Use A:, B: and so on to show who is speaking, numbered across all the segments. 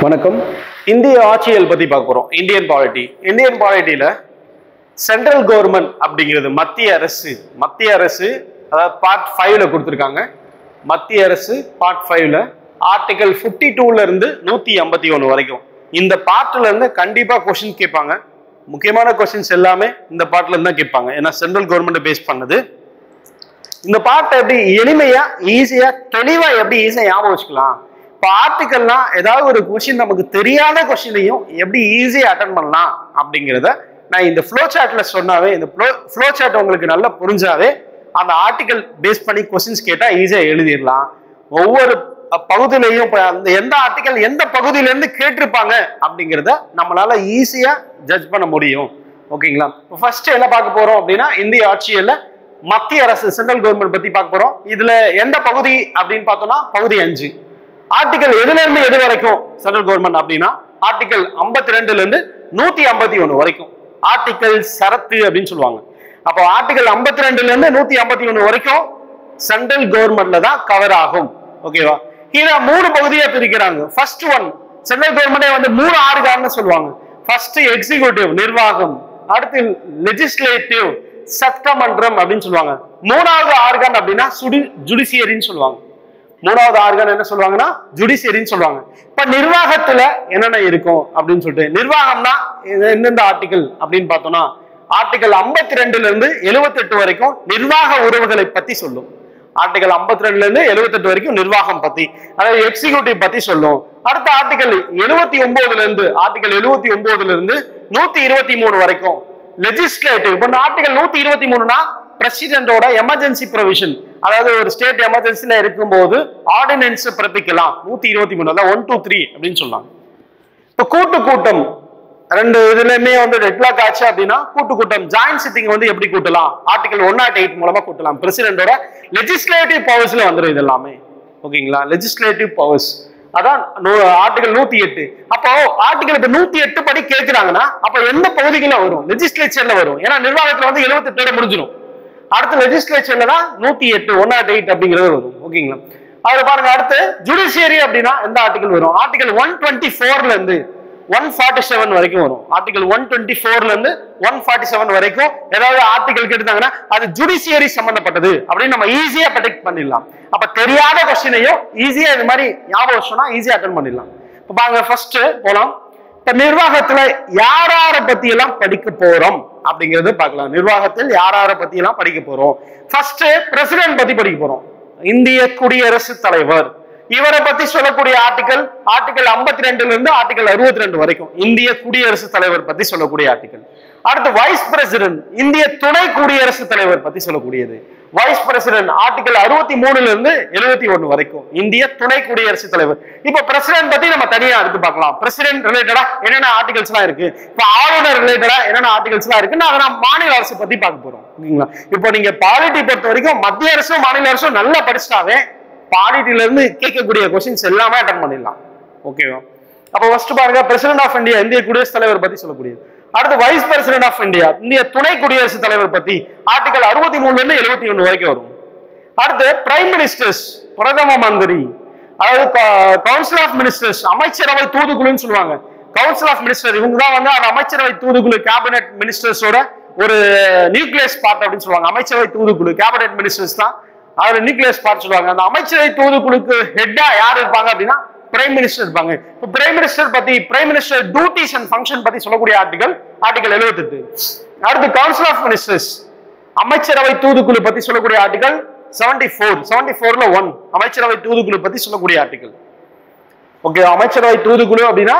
A: வணக்கம். இந்திய ஆட்சியல் பத்தி பார்க்க போறோம். இந்தியன் பாலிட்டியில சென்ட்ரல் கவர்மெண்ட் அப்படிங்கிறது மத்திய அரசு அதாவது பார்ட் 5ல கொடுத்துருக்காங்க. மத்திய அரசு பார்ட் 5ல ஆர்டிகல் 52ல இருந்து 151 வரைக்கும் இந்த பார்ட்ல இருந்து கண்டிப்பா கொஸ்டின் கேட்பாங்க. முக்கியமான கொஸ்டின்ஸ் எல்லாமே இந்த பார்ட்ல இருந்து தான் கேட்பாங்க. ஏன்னா சென்ட்ரல் கவர்மெண்ட் பேஸ் பண்ணது. இந்த பார்ட்டை எப்படி எளிமையா ஈஸியா தெளிவா எப்படி ஈஸியா ஞாபகம் வச்சுக்கலாம். இப்போ ஆர்டிகல்னா ஏதாவது ஒரு கொஸ்டின் நமக்கு தெரியாத கொஸ்டினையும் எப்படி ஈஸியா அட்டன் பண்ணலாம் அப்படிங்கிறத நான் இந்த ஃப்ளோ சார்ட்ல சொன்னாவே, இந்த ஃப்ளோ சார்ட் உங்களுக்கு நல்லா புரிஞ்சாவே அந்த ஆர்டிகல் பேஸ் பண்ணி கொஸ்டின்ஸ் கேட்டா ஈஸியா எழுதிடலாம். ஒவ்வொரு பகுதியிலையும் அந்த எந்த ஆர்டிகல் எந்த பகுதியில இருந்து கேட்டிருப்பாங்க அப்படிங்கிறத நம்மளால ஈஸியா ஜட்ஜ் பண்ண முடியும். ஓகேங்களா? ஃபர்ஸ்ட் என்ன பார்க்க போறோம் அப்படின்னா இந்திய ஆட்சியல்ல மத்திய அரசு சென்ட்ரல் கவர்மெண்ட் பத்தி பார்க்க போறோம். இதுல எந்த பகுதி அப்படின்னு பார்த்தோம்னா பகுதி 5. ஆர்டிகல் எதுல இருந்து எது வரைக்கும் சென்ட்ரல் கவர்மெண்ட் அப்படின்னா ஆர்டிகல் 52ல இருந்து 151 வரைக்கும் ஆர்டிகல் சரத்து அப்படின்னு சொல்லுவாங்க. அப்போ ஆர்டிகல் 52ல இருந்து 151 வரைக்கும் சென்ட்ரல் கவர்மெண்ட்ல தான் கவர் ஆகும். ஓகேவா? கீழே 3 பகுதியா பிரிக்கிறாங்க. ஃபர்ஸ்ட் ஒன் சென்ட்ரல் கவர்மெண்டே வந்து 3 ஆர்கான்னு சொல்லுவாங்க. ஃபர்ஸ்ட் எக்ஸிகியூட்டிவ் நிர்வாகம், அடுத்து லெஜிஸ்லேட்டிவ் சட்டமன்றம் அப்படின்னு சொல்லுவாங்க. 3வது ஆர்கான் அப்படின்னா ஜுடிஷியரின்னு சொல்லுவாங்க. 3வது ஆர்கான் என்ன சொல்லுவாங்கன்னா ஜுடிஷியரின்னு சொல்லுவாங்க. இப்ப நிர்வாகத்துல என்னென்ன இருக்கும் அப்படின்னு சொல்லிட்டு நிர்வாகம்னா எந்தெந்த ஆர்டிகல் அப்படின்னு பார்த்தோம்னா ஆர்டிகல் 52ல இருந்து 78 வரைக்கும் நிர்வாக உறவுகளை பத்தி சொல்லும். ஆர்டிகல் 52ல இருந்து 78 வரைக்கும் நிர்வாகம் பத்தி, அதாவது எக்ஸிகியூட்டிவ் பத்தி சொல்லும். அடுத்த ஆர்டிகல் 79ல இருந்து 123 வரைக்கும் லெஜிஸ்லேட்டிவ். இப்போ ஆர்டிகல் 123னா பிரசிடென்டோட எமர்ஜென்சி ப்ரொவிஷன், அதாவது ஒரு ஸ்டேட் எமர்ஜென்சில இருக்கும்போது ஆர்டினன்ஸ் பிறப்பிக்கலாம். 123 அதான் 1 2 3 அப்படின்னு சொல்லுவாங்க. இப்போ கூட்டம் 2 இதுலயுமே வந்து டெட்லாக் ஆச்சு அப்படின்னா கூட்டம் ஜாயிண்ட் சிட்டிங் வந்து எப்படி கூட்டலாம், ஆர்டிகல் 108 மூலமா கூட்டலாம். பிரசிடென்டோட லெஜிஸ்லேட்டிவ் பவர்ஸ்ல வந்துடும் இது எல்லாமே. ஓகேங்களா? லெஜிஸ்லேட்டிவ் பவர்ஸ் அதான் ஆர்டிகல் 108. அப்போ ஆர்டிகல் இப்ப 108 படி கேட்கிறாங்கன்னா அப்ப எந்த பகுதிகள வரும்? லெஜிஸ்லேச்சர்ல வரும். ஏன்னா நிர்வாகத்துல வந்து 78 முடிஞ்சிடும். அடுத்து லெஜிஸ்லேச்சர்ல தான் 108 அப்படிங்கிறது வரும். ஓகேங்களா? அதுல பாருங்க, அடுத்து ஜுடிஷியரி அப்படின்னா எந்த ஆர்டிகல் வரும்? ஆர்டிகல் 124ல இருந்து 147 வரைக்கும் வரும். ஆர்டிகல் 124ல இருந்து 147 வரைக்கும் ஏதாவது ஆர்டிகல் கேட்டாங்கன்னா அது ஜுடிஷியரி சம்பந்தப்பட்டது அப்படின்னு நம்ம ஈஸியா ப்ரெடிக்ட் பண்ணிடலாம். அப்ப தெரியாத கொஸ்டினையும் ஈஸியா இது மாதிரி ஞாபகம் வச்சோம்னா ஈஸியா அட்டெண்ட் பண்ணிடலாம். இப்ப பாருங்க, ஃபர்ஸ்ட் போலாம். இப்ப நிர்வாகத்துல யார பத்தி எல்லாம் படிக்க போறோம் அப்படிங்கறது பார்க்கலாம். நிர்வாகத்தில் யார பத்தி எல்லாம் படிக்க போறோம்? ஃபர்ஸ்ட் பிரசிடென்ட் பத்தி படிக்க போறோம். இந்திய குடியரசுத் தலைவர், இவரை பத்தி சொல்லக்கூடிய ஆர்டிகல் 52ல இருந்து ஆர்டிகல் 62 வரைக்கும் இந்திய குடியரசுத் தலைவர் பத்தி சொல்லக்கூடிய ஆர்டிகல். அடுத்து வைஸ் பிரசிடென்ட், இந்திய துணை குடியரசுத் தலைவர் பத்தி சொல்லக்கூடியது. வைஸ் பிரசிடென்ட் ஆர்டிகல் 63ல இருந்து 71 வரைக்கும் இந்திய துணை குடியரசுத் தலைவர். இப்ப பிரசிடென்ட் பத்தி நம்ம தனியா எடுத்து பார்க்கலாம். பிரசிடென்ட் ரிலேட்டடா என்னென்ன ஆர்டிகல்ஸ் எல்லாம் இருக்கு, இப்ப ஆளுநர் ரிலேட்டடா என்னென்ன ஆர்டிகல்ஸ் எல்லாம் இருக்குன்னு அதை நம்ம மாநில அரசு பத்தி பார்க்க போறோம். ஓகேங்களா? இப்போ நீங்க பாலிட்டி பொறுத்த வரைக்கும் மத்திய அரசும் மாநில அரசும் நல்லா படிச்சுட்டாவே பாலிட்டில இருந்து கேட்கக்கூடிய கொஸ்டின்ஸ் எல்லாமே அட்டெண்ட் பண்ணிடலாம். ஓகேவா? அப்ப ஃபர்ஸ்ட் பாருங்க, பிரசிடென்ட் ஆஃப் இந்தியா இந்திய குடியரசுத் தலைவர் பத்தி சொல்லக்கூடியது. அடுத்து வைஸ் பிரசிடென்ட் ஆஃப் இந்தியா இந்திய துணை குடியரசுத் தலைவர் பத்தி ஆர்டிகல் 63ல இருந்து 71 வரைக்கும் வரும். அடுத்து பிரைம் மினிஸ்டர்ஸ், பிரதம மந்திரி, அதாவது கவுன்சில் ஆஃப் மினிஸ்டர்ஸ், அமைச்சரவை தூதுக்குழுன்னு சொல்லுவாங்க. கவுன்சில் ஆஃப் மினிஸ்டர் இவங்க தான் வந்து அந்த அமைச்சரவை தூதுக்குழு, கேபினெட் மினிஸ்டர்ஸோட ஒரு நியூக்ளியஸ் பார்ட் அப்படின்னு சொல்லுவாங்க. அமைச்சரவை தூதுக்குழு கேபினெட் மினிஸ்டர்ஸ் தான் அதுல நியூக்ளியஸ் பார்ட் சொல்லுவாங்க. அந்த அமைச்சரவை தூதுக்குழுக்கு ஹெட்டா யார் இருப்பாங்க அப்படின்னா பிரைம் மினிஸ்டர் இருப்பாங்க. இப்போ பிரைம் மினிஸ்டர் பத்தி, prime minister duties and function பத்தி சொல்லக்கூடிய ஆர்டிகல் 78. அடுத்து கவுன்சில் ஆஃப் மினிஸ்டர்ஸ், அமைச்சரவை தூதுக்குழு பத்தி சொல்லக்கூடிய ஆர்டிகல் 74ல 1 அமைச்சரவை தூதுக்குழு பத்தி சொல்லக்கூடிய ஆர்டிகல். ஓகே, அமைச்சரவை தூதுக்குழு அப்படின்னா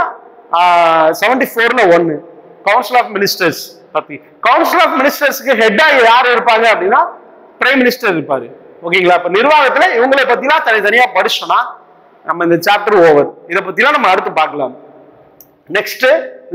A: 74ல 1 கவுன்சில் ஆஃப் மினிஸ்டர்ஸ் பத்தி. கவுன்சில் ஆஃப் மினிஸ்டர்ஸ்க்கு ஹெட்டா யார் இருப்பாங்க அப்படின்னா பிரைம் மினிஸ்டர் இருப்பாரு. ஓகேங்களா? இப்ப நிர்வாகத்துல இவங்களை பத்திலாம் தனித்தனியா படிச்சோம்னா நம்ம இந்த சாப்டர் ஓவர். இதை பத்திலாம் நம்ம அடுத்து பார்க்கலாம். நெக்ஸ்ட்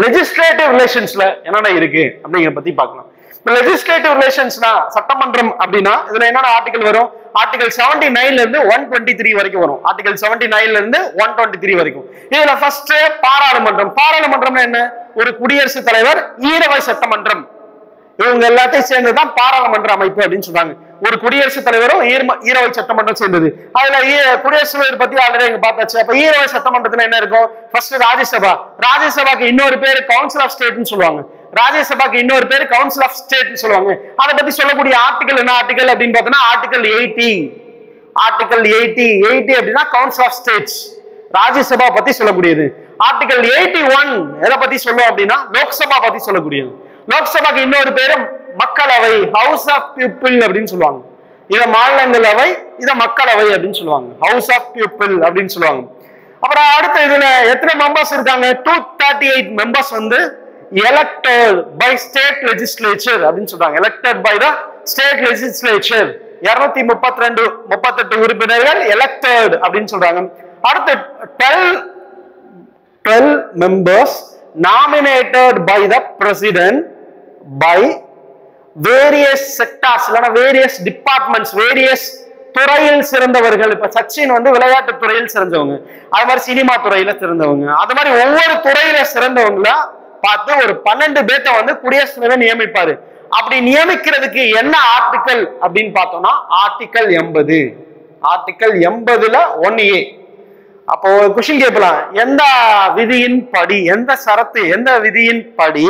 A: லெஜிஸ்லேட்டிவ் ரிலேஷன்ஸ்ல என்னென்ன இருக்கு அப்படிங்கிறத பத்தி பார்க்கலாம். இப்ப லெஜிஸ்லேட்டிவ் ரிலேஷன்ஸ்னா சட்டமன்றம் அப்படின்னா இதுல என்னென்ன ஆர்டிகல் வரும்? ஆர்டிகல் 79ல இருந்து 123 வரைக்கும் வரும். ஆர்டிகல் 79ல இருந்து 123 வரைக்கும். இதுல ஃபர்ஸ்ட் பாராளுமன்றம். பாராளுமன்றம்னா என்ன? ஒரு குடியரசுத் தலைவர் ஈரவை சட்டமன்றம். இவங்க எல்லாத்தையும் சேர்ந்துதான் பாராளுமன்ற அமைப்பு அப்படின்னு சொல்றாங்க. ஒரு குடியரசுத் தலைவரும் ஈரவை சட்டமன்றம் சேர்ந்தது. அதுல குடியரசுத் தலைவர் பத்தி ஆல்ரெடி இங்க பார்த்தாச்சு. அப்ப ஈரவை சட்டமன்றத்துல என்ன இருக்கும்? ஃபர்ஸ்ட் ராஜ்யசபா. ராஜ்யசபாக்கு இன்னொரு பேரு கவுன்சில் ஆஃப் ஸ்டேட்னு சொல்லுவாங்க. ராஜ்யசபாக்கு இன்னொரு பேரு கவுன்சில் ஆஃப் ஸ்டேட்னு சொல்லுவாங்க. அதை பத்தி சொல்லக்கூடிய ஆர்டிகல் என்ன ஆர்டிகல் அப்படின்னு பார்த்தோம்னா ஆர்டிகல் 80. ஆர்டிகல் 80 அப்படின்னா கவுன்சில் ஆஃப் ஸ்டேட்ஸ், ராஜ்யசபா பத்தி சொல்லக்கூடியது. ஆர்டிகல் 81 எதை பத்தி சொல்லும் அப்படின்னா லோக்சபா பத்தி சொல்லக்கூடியது. லோக்சபாக்கு இன்னொரு பேரு மக்களவை, ஹவுஸ் ஆஃப் பீப்புள் அப்படின்னு சொல்லுவாங்க. இத மாநிலங்களவை, இத மக்களவை அப்படின்னு சொல்லுவாங்க. ஹவுஸ் ஆஃப் பீப்புள் அப்படின்னு சொல்லுவாங்க. அப்புறம் அடுத்த இதுல எத்தனை மெம்பர்ஸ் இருக்காங்க? 238 மெம்பர்ஸ் வந்து elected by state legislature அப்படின்னு சொல்றாங்க. elected by the state legislature. 238 உறுப்பினர்கள் elected அப்படின்னு சொல்றாங்க. அடுத்து 12 members nominated by the president by various sectors இல்லனா various departments, various துறையில் சிறந்தவர்கள். இப்ப சச்சின் வந்து விளையாட்டு துறையில் சிறந்தவங்க, அது மாதிரி சினிமா துறையில சிறந்தவங்க, அது மாதிரி ஒவ்வொரு துறையில சிறந்தவங்கள பார்த்து ஒரு 12 பேர்த்த வந்து குடியரசுத் தலைவர் நியமிப்பாரு. அப்படி நியமிக்கிறதுக்கு என்ன ஆர்டிகல் அப்படின்னு பார்த்தோம்னா ஆர்டிகல் 80. Article 80ல 1A. அப்போ கொஸ்டின் கேட்கலாம், எந்த விதியின் படி, எந்த சரத்து, எந்த விதியின் படி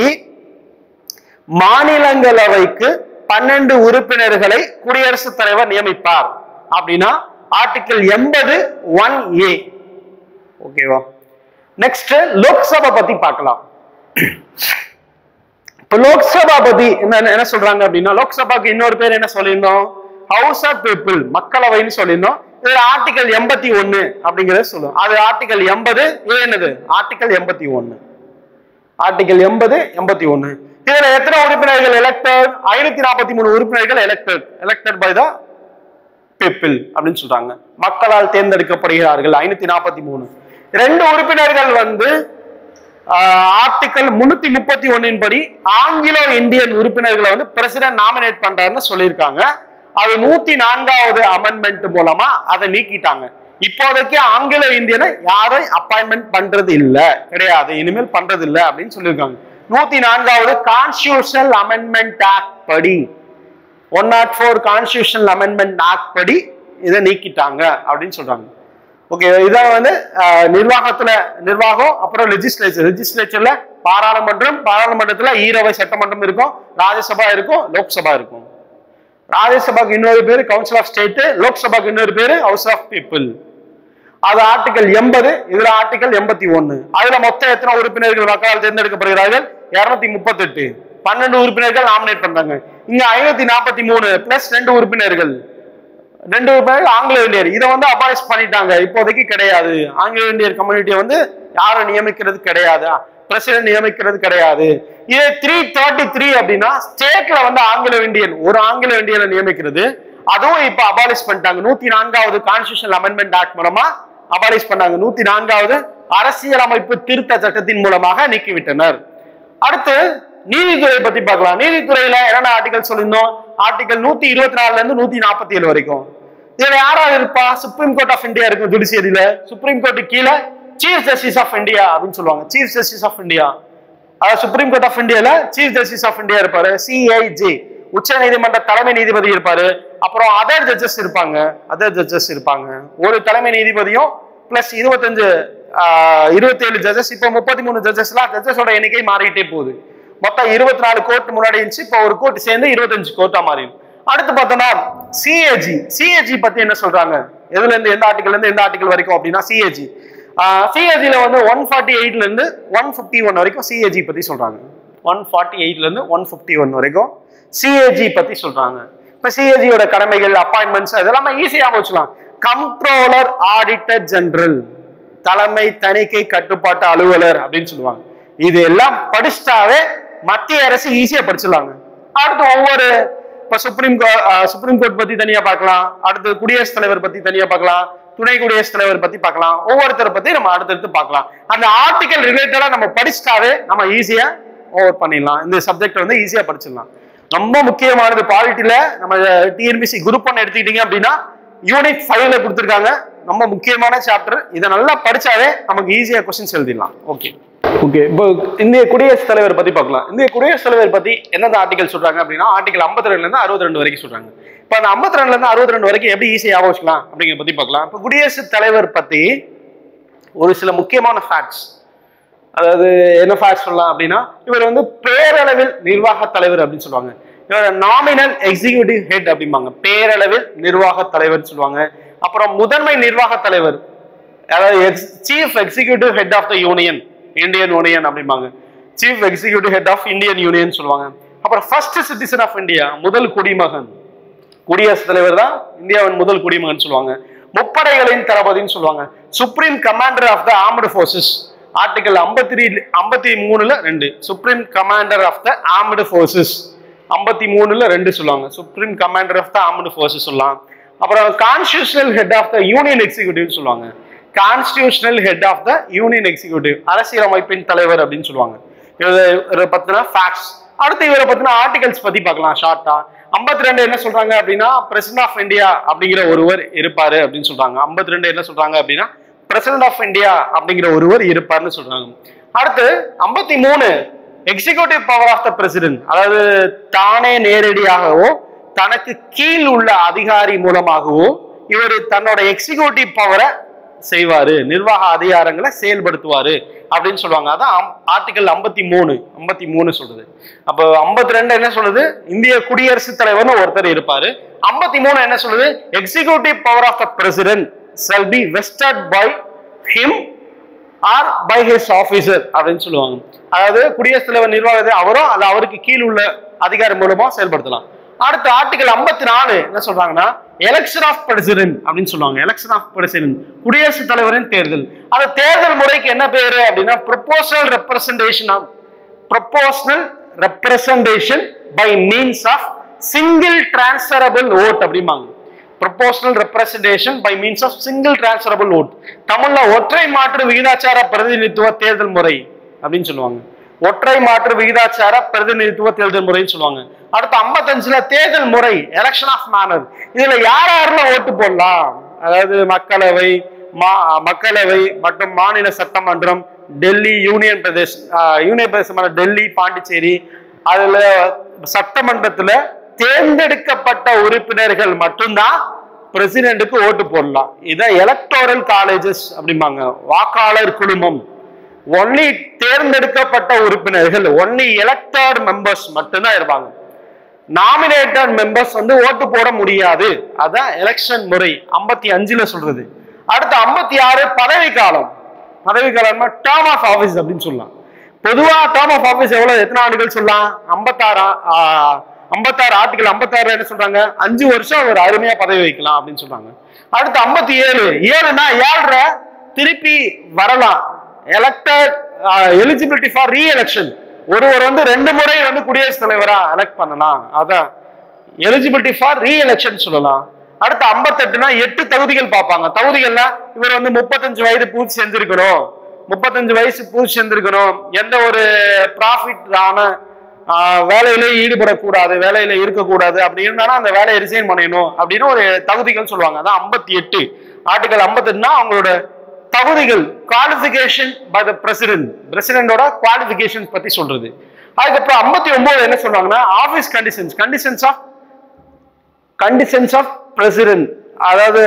A: மாநிலங்களவைக்கு 12 உறுப்பினர்களை குடியரசுத் தலைவர் நியமிப்பார் அப்படின்னா ஆர்டிகல் 80 1A. ஓகேவா? நெக்ஸ்ட் லோக்சபா பத்தி பார்க்கலாம். இப்ப லோக்சபா பத்தி என்ன சொல்றாங்க அப்படின்னா லோக்சபாக்கு இன்னொரு பேர் என்ன சொல்லியிருந்தோம்? ஹவுஸ் ஆஃப் பீப்புள், மக்களவைன்னு சொல்லியிருந்தோம். இதுல ஆர்டிகல் 81 அப்படிங்கறத சொல்லுவோம். அது ஆர்டிகல் 80 என்னது? ஆர்டிகல் 81. ஆர்டிகல் 80 81. இதுல எத்தனை உறுப்பினர்கள் எலெக்டட்? 543 உறுப்பினர்கள் எலெக்டட் பை த பீப்புள் அப்படின்னு சொல்றாங்க. மக்களால் தேர்ந்தெடுக்கப்படுகிறார்கள் 543. 2 உறுப்பினர்கள் வந்து ஆர்டிகல் 331 படி ஆங்கிலோ இந்தியன் உறுப்பினர்களை வந்து பிரசிடென்ட் நாமினேட் பண்றாருன்னு சொல்லியிருக்காங்க. அது 104வது அமெண்ட்மெண்ட் மூலமா அதை நீக்கிட்டாங்க. இப்போதைக்கு ஆங்கிலோ இந்தியனை யாரும் அப்பாயின்மெண்ட் பண்றது இல்ல, கிடையாது, இனிமேல் பண்றது இல்ல அப்படின்னு சொல்லியிருக்காங்க. 104வது கான்ஸ்டிடியூஷனல் அமெண்ட்மெண்ட் ஆக்ட் படி, 104 கான்ஸ்டிடியூஷனல் அமெண்ட்மெண்ட் ஆக்ட் படி இதை நீக்கிட்டாங்க அப்படின்னு சொல்றாங்க. ஓகே, இதான் வந்து நிர்வாகம், அப்புறம் லெஜிஸ்லேச்சர்ல பாராளுமன்றம், பாராளுமன்றத்துல ஈரவை சட்டமன்றம் இருக்கும், ராஜ்யசபா இருக்கும், லோக்சபா இருக்கும். ராஜ்யசபாக்கு இன்னொரு பேரு கவுன்சில் ஆஃப் ஸ்டேட், லோக்சபாக்கு இன்னொரு பேரு ஹவுஸ் ஆஃப் பீப்புள். அது ஆர்டிகல் 80, இதுல ஆர்டிகல் 81. அதுல மொத்தம் எத்தனை உறுப்பினர்கள் மக்களால் தேர்ந்தெடுக்கப்படுகிறார்கள்? 238. 12 உறுப்பினர்கள் நாமினேட் பண்றாங்க. இங்க 543 பிளஸ் 2 உறுப்பினர்கள் ஆங்கிலோ இந்தியர். இதை வந்து அபாலிஷ் பண்ணிட்டாங்க, இப்போதைக்கு கிடையாது. ஆங்கிலோ இந்தியர் கம்யூனிட்டியை வந்து யாரும் நியமிக்கிறது கிடையாது, பிரசிடென்ட் நியமிக்கிறது கிடையாது. இது 333 அப்படின்னா ஸ்டேட்ல வந்து ஆங்கிலோ இந்தியன், ஒரு ஆங்கிலோ இந்தியனை நியமிக்கிறது, அதுவும் இப்ப அபாலிஷ் பண்ணிட்டாங்க. 104வது கான்ஸ்டிடியூஷனல் அமெண்ட்மெண்ட் ஆக்ட் மூலமா அபாலிஷ் பண்ணாங்க. 104வது அரசியலமைப்பு திருத்த சட்டத்தின் மூலமாக நீக்கிவிட்டனர். அடுத்து நீதித்துறை பத்தி பார்க்கலாம். நீதித்துறையில என்னென்ன ஆர்டிகல் சொல்லியிருந்தோம்? ஆர்டிகல் 124ல இருந்து 147 வரைக்கும். இதுல யாராவது இருப்பா? சுப்ரீம் கோர்ட் ஆஃப் இந்தியா இருக்கும் ஜுடிஷியரியில. சுப்ரீம் கோர்ட் கீழே சீஃப் ஜஸ்டிஸ் ஆஃப் இந்தியா அப்படின்னு சொல்லுவாங்க. சீஃப் ஜஸ்டிஸ் ஆஃப் இந்தியா, அதாவது சுப்ரீம் கோர்ட் ஆஃப் இந்தியால சீஃப் ஜஸ்டிஸ் ஆஃப் இந்தியா இருப்பாரு. CIJ உச்ச நீதிமன்ற தலைமை நீதிபதி இருப்பாரு. அப்புறம் அதர் ஜட்ஜஸ் இருப்பாங்க. ஒரு தலைமை நீதிபதியும் பிளஸ் 27 ஜட்ஜஸ். இப்போ 33 ஜட்ஜஸ்லாம், ஜட்ஜஸோட எண்ணிக்கை மாறிட்டே போகுது. மொத்தம் 24 கோர்ட் முன்னாடி இருந்துச்சு, இப்போ ஒரு கோர்ட் சேர்ந்து 25 கோர்ட்டா மாறி. அடுத்து பார்த்தோம்னா CAG பத்தி என்ன சொல்றாங்க? எதுல இருந்து எந்த ஆர்டிகல் இருந்து எந்த ஆர்டிகல் வரைக்கும் அப்படின்னா CAGல வந்து 148ல இருந்து 151 வரைக்கும் CAG பத்தி சொல்றாங்க. 148ல இருந்து 151 வரைக்கும் CAG பத்தி சொல்றாங்க. இப்ப CAGயோட கடமைகள், அப்பாயின்மெண்ட்ஸ் இதெல்லாம் ஈஸியா வச்சுக்கலாம். கம்ப்ட்ரோலர் ஆடிட்டர் ஜெனரல், தலைமை தணிக்கை கட்டுப்பாட்டு அலுவலர் அப்படின்னு சொல்லுவாங்க. இது எல்லாம் படிச்சுட்டாவே மத்திய அரசு ஈஸியா படிச்சிடலாங்க. அடுத்து ஒவ்வொரு இப்ப சுப்ரீம் கோர்ட் பத்தி தனியா பார்க்கலாம், அடுத்து குடியரசுத் தலைவர் பத்தி தனியா பார்க்கலாம், துணை குடியரசுத் தலைவர் பத்தி பார்க்கலாம், ஒவ்வொருத்தரை பத்தி நம்ம அடுத்தடுத்து பார்க்கலாம். அந்த ஆர்டிகல் ரிலேட்டடா நம்ம படிச்சுட்டாவே நம்ம ஈஸியா ஓவர் பண்ணிடலாம். இந்த சப்ஜெக்ட் வந்து ஈஸியா படிச்சிடலாம். ரொம்ப முக்கியமானது பாலிட்டில நம்ம TNPSC குரூப் 1 எடுத்துக்கிட்டீங்க அப்படின்னா யூனிட் 5ல கொடுத்துருக்காங்க. ரொம்ப முக்கியமான சாப்டர். இதை நல்லா படிச்சாவே நமக்கு ஈஸியா கொஸ்டின்ஸ் எழுதிடலாம். ஓகே. ஓகே, இப்போ இந்திய குடியரசுத் தலைவர் பத்தி பார்க்கலாம். இந்திய குடியரசுத் தலைவர் பத்தி என்னென்ன ஆர்டிகல் சொல்றாங்க அப்படின்னா ஆர்டிகல் 52 இருந்து 62 வரைக்கும் சொல்றாங்க. இப்போ அந்த 52 இருந்து 62 வரைக்கும் எப்படி ஈஸியாக ஞாபகம் வச்சுக்கலாம் அப்படிங்கிற பத்தி பார்க்கலாம். இப்போ குடியரசுத் தலைவர் பத்தி ஒரு சில முக்கியமான ஃபேக்ட்ஸ், அதாவது என்ன ஃபேக்ட்ஸ் சொல்லலாம் அப்படின்னா இவர் வந்து பேரளவில் நிர்வாக தலைவர் அப்படின்னு சொல்லுவாங்க. இவர் நாமினல் எக்ஸிகியூட்டிவ் ஹெட் அப்படிம்பாங்க, பேரளவில் நிர்வாக தலைவர் சொல்லுவாங்க. அப்புறம் முதன்மை நிர்வாக தலைவர், அதாவது chief executive head of the union, Indian union அப்படிம்பாங்க. Chief executive head of Indian union சொல்லுவாங்க. அப்புறம் ஃபர்ஸ்ட் சிட்டிசன் ஆஃப் இந்தியா, முதல் குடிமகன், குடியரசுத் தலைவர் தான் இந்தியாவின் முதல் குடிமகன் சொல்லுவாங்க. முப்படைகளின் தளபதினு சொல்லுவாங்க. Supreme commander of the armed forces, article 53ல 2, supreme commander of the armed forces 53ல 2 சொல்லுவாங்க. Supreme commander of the armed forces சொல்லலாம். அப்புறம் constitutional head of the union executive சொல்லுவாங்க. Constitutional head of the union executive, அரசியலமைப்பின் தலைவர் அப்படின்னு சொல்லுவாங்க. இவரை பத்தின ஃபேக்ட்ஸ். அடுத்து இவரை பத்தின ஆர்டிகல்ஸ் பத்தி பார்க்கலாம் ஷார்ட்டா. 52 என்ன சொல்றாங்க அப்படின்னா பிரசிடென்ட் ஆஃப் இந்தியா அப்படிங்கிற ஒருவர் இருப்பாரு அப்படின்னு சொல்றாங்க. 52 என்ன சொல்றாங்க அப்படின்னா பிரசிடென்ட் ஆஃப் இந்தியா அப்படிங்கிற ஒருவர் இருப்பாருன்னு சொல்றாங்க. அடுத்து 53 executive power of the president, அதாவது தானே நேரடியாகவோ தனக்கு கீழ் உள்ள அதிகாரி மூலமாகவோ இவர் தன்னோட எக்ஸிகியூட்டிவ் பவரை செய்வாரு, நிர்வாக அதிகாரங்களை செயல்படுத்துவாரு அப்படின்னு சொல்லுவாங்க. அதான் ஆர்டிகல் 53 சொல்றது. அப்போ 52 என்ன சொல்லுது, இந்திய குடியரசுத் தலைவர்னு ஒருத்தர் இருப்பாரு. 53 என்ன சொல்லுது, executive power of the president shall be vested by him or by his officer அப்படின்னு சொல்லுவாங்க. அதாவது குடியரசுத் தலைவர் நிர்வாகத்தை அவரோ அல்ல அவருக்கு கீழ் உள்ள அதிகாரி மூலமா செயல்படுத்தலாம். அடுத்த ஆர்டிகல் 54 என்ன சொல்றாங்கன்னா எலெக்ஷன் ஆஃப் பிரசிடென்ட் அப்படின்னு சொல்லுவாங்க. எலெக்ஷன் ஆஃப் பிரசிடென்ட், குடியரசுத் தலைவரின் தேர்தல். அந்த தேர்தல் முறைக்கு என்ன பேரு அப்படின்னா proportional representation by means of single transferable vote அப்படிம்பாங்க. Proportional representation by means of single transferable vote, தமிழ்ல ஒற்றை மாற்று விகிதாச்சார பிரதிநிதித்துவ தேர்தல் முறை அப்படின்னு சொல்லுவாங்க. ஒற்றை மாற்று விகிதாச்சார பிரதிநிதித்துவ தேர்தல் முறைன்னு சொல்லுவாங்க. அடுத்து 55ல தேர்தல் முறை, எலெக்ஷன் ஆஃப் மேனர். இதுல யாரெல்லாம் ஓட்டு போடலாம், அதாவது மக்களவை மற்றும் மாநில சட்டமன்றம், டெல்லி யூனியன் பிரதேசமான டெல்லி, பாண்டிச்சேரி, அதுல சட்டமன்றத்துல தேர்ந்தெடுக்கப்பட்ட உறுப்பினர்கள் மட்டும்தான் பிரசிடென்ட்டுக்கு ஓட்டு போடலாம். இதான் எலக்டோரல் காலேஜஸ் அப்படிம்பாங்க, வாக்காளர் குழுமம். ஒன்லி தேர்ந்தெடுக்கப்பட்ட உறுப்பினர்கள், ஒன்லி எலக்டட் மெம்பர்ஸ் மட்டும்தான் இருப்பாங்க. நாமினேட்டட் மெம்பர்ஸ் வந்து ஓட்டு போட முடியாது. அதான் எலெக்ஷன் முறை 55ல சொல்றது. அடுத்து 56 பதவிக்காலம். பதவிக்காலம் டேர்ம் ஆஃப் ஆபீஸ் அப்படின்னு சொல்லலாம். பொதுவா டேர்ம் ஆஃப் ஆபீஸ் எவ்வளவு, எத்தனை ஆண்டுகள் சொல்லலாம், 56 ஆர்டிகல் 56 என்ன சொல்றாங்க, 5 வருஷம் அவர் அருமையா பதவி வைக்கலாம் அப்படின்னு சொல்றாங்க. அடுத்து 57னா 7 திருப்பி வரலாம். எலெக்டட் எலிஜிபிலிட்டி ஃபார் ரீஎலெக்ஷன், ஒருவர் வந்து 2 முறை வந்து குடியரசுத் தலைவரா எலெக்ட் பண்ணலாம். அதான் எலிஜிபிலிட்டி ஃபார் ரீஎலெக்ஷன் சொல்லலாம். அடுத்து 58னா 8 தகுதிகள் பார்ப்பாங்க. தகுதிகள்னா இவர் வந்து 35 வயது பூர்த்தி செஞ்சிருக்கணும், 35 வயசு பூர்த்தி செஞ்சிருக்கணும், எந்த ஒரு ப்ராஃபிட் ஆன வேலையில ஈடுபடக்கூடாது, வேலையில இருக்கக்கூடாது, அப்படி இருந்தாலும் அந்த வேலையை ரிசைன் பண்ணணும் அப்படின்னு ஒரு தகுதிகள் சொல்லுவாங்க. அதான் 58 ஆர்டிகல் 58னா அவங்களோட தகுதிகள், குவாலிஃபிகேஷன் பை த பிரசிடென்ட், பிரசிடென்டோட குவாலிஃபிகேஷன் பத்தி சொல்றது. அதுக்கப்புறம் 59 என்ன சொல்றாங்கன்னா ஆபீஸ் கண்டிஷன்ஸ் ஆஃப் பிரசிடென்ட், அதாவது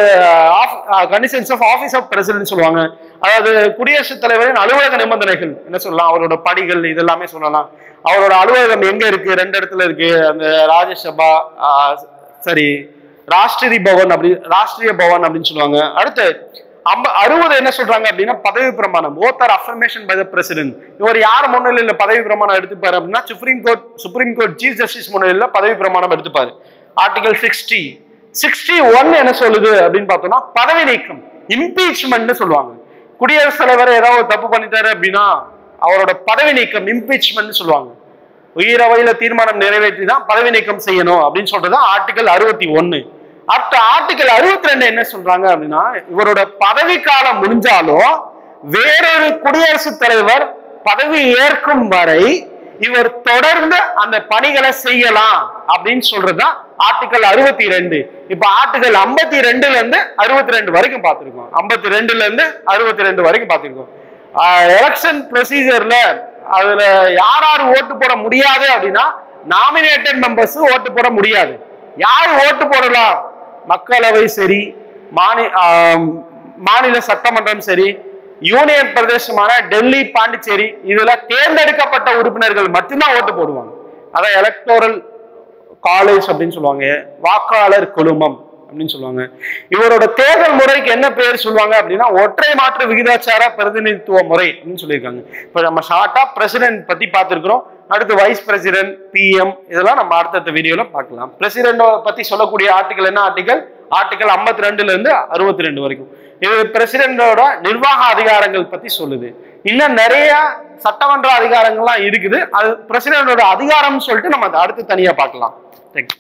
A: conditions of office of president சொல்லுவாங்க. அதாவது குடியரசுத் தலைவரின் அலுவலக நிபந்தனைகள் என்ன சொல்லலாம், அவரோட படிகள் இதெல்லாமே சொல்லலாம். அவரோட அலுவலகம் எங்க இருக்கு, 2 இடத்துல இருக்கு, அந்த ராஜ்யசபா ராஷ்டிரிய பவன் அப்படின்னு சொல்லுவாங்க. அடுத்து 60 என்ன சொல்றாங்க அப்படின்னா பதவி பிரமாணம், oath or affirmation by the president. இவர் யார் முன்னிலையில பதவி பிரமாணம் எடுத்துப்பாரு அப்படின்னா சுப்ரீம் கோர்ட் சீஃப் ஜஸ்டிஸ் முன்னிலையில பதவி பிரமாணம் எடுத்துப்பாரு. ஆர்டிகல் 61 என்ன சொல்லுது அப்படின்னு பார்த்தோம்னா பதவி நீக்கம், இம்பீச்மெண்ட் சொல்லுவாங்க. குடியரசுத் தலைவர் ஏதாவது தப்பு பண்ணிட்டாரு அப்படின்னா அவரோட பதவி நீக்கம், இம்பீச்மெண்ட் சொல்லுவாங்க. உயிரவையில தீர்மானம் நிறைவேற்றி தான் பதவி நீக்கம் செய்யணும் அப்படின்னு சொல்றது ஆர்டிகல் 61. அடுத்த ஆர்டிகல் 62 என்ன சொல்றாங்க அப்படின்னா இவரோட பதவி காலம் முடிஞ்சாலும் வேறொரு குடியரசுத் தலைவர் பதவி ஏற்கும் வரை இவர் தொடர்ந்து அந்த பணிகளை செய்யலாம் அப்படின்னு சொல்றதுதான் ஆர்டிகல் 62. இப்ப ஆர்டிகல் 52ல இருந்து 62 வரைக்கும் பார்த்திருக்கோம். 52ல இருந்து 62 வரைக்கும் பார்த்திருக்கோம். எலெக்ஷன் ப்ரொசீஜர்ல அதுல யார் யார் ஓட்டு போட முடியாது அப்படின்னா நாமினேட்டட் மெம்பர்ஸ் ஓட்டு போட முடியாது. யார் ஓட்டு போடலாம்? மக்களவை சரி, மாநில சட்டமன்றம் சரி, யூனியன் பிரதேசமான டெல்லி, பாண்டிச்சேரி இதுல தேர்ந்தெடுக்கப்பட்ட உறுப்பினர்கள் மட்டும்தான் ஓட்டு போடுவாங்க. அதான் எலக்டோரல் காலேஜ் அப்படின்னு சொல்லுவாங்க, வாக்காளர் குழுமம் அப்படின்னு சொல்லுவாங்க. இவரோட தேர்தல் முறைக்கு என்ன பேர் சொல்லுவாங்க அப்படின்னா ஒற்றை மாற்று விகிதாச்சார பிரதிநிதித்துவ முறை அப்படின்னு சொல்லியிருக்காங்க. இப்ப நம்ம ஷார்ட்டா பிரசிடென்ட் பத்தி பார்த்திருக்கிறோம். அடுத்து வைஸ் பிரசிடென்ட், பிஎம் இதெல்லாம் நம்ம அடுத்த வீடியோல பார்க்கலாம். பிரசிடென்ட் பத்தி சொல்லக்கூடிய ஆர்டிகல் என்ன ஆர்டிகல்? ஆர்டிகல் 52ல இருந்து 62 வரைக்கும். இது பிரசிடென்டோட நிர்வாக அதிகாரங்கள் பத்தி சொல்லுது. இன்னும் நிறைய சட்டமன்ற அதிகாரங்கள்லாம் இருக்குது. அது பிரசிடென்டோட அதிகாரம்னு சொல்லிட்டு நம்ம அதை அடுத்து தனியா பார்க்கலாம். தேங்க்யூ.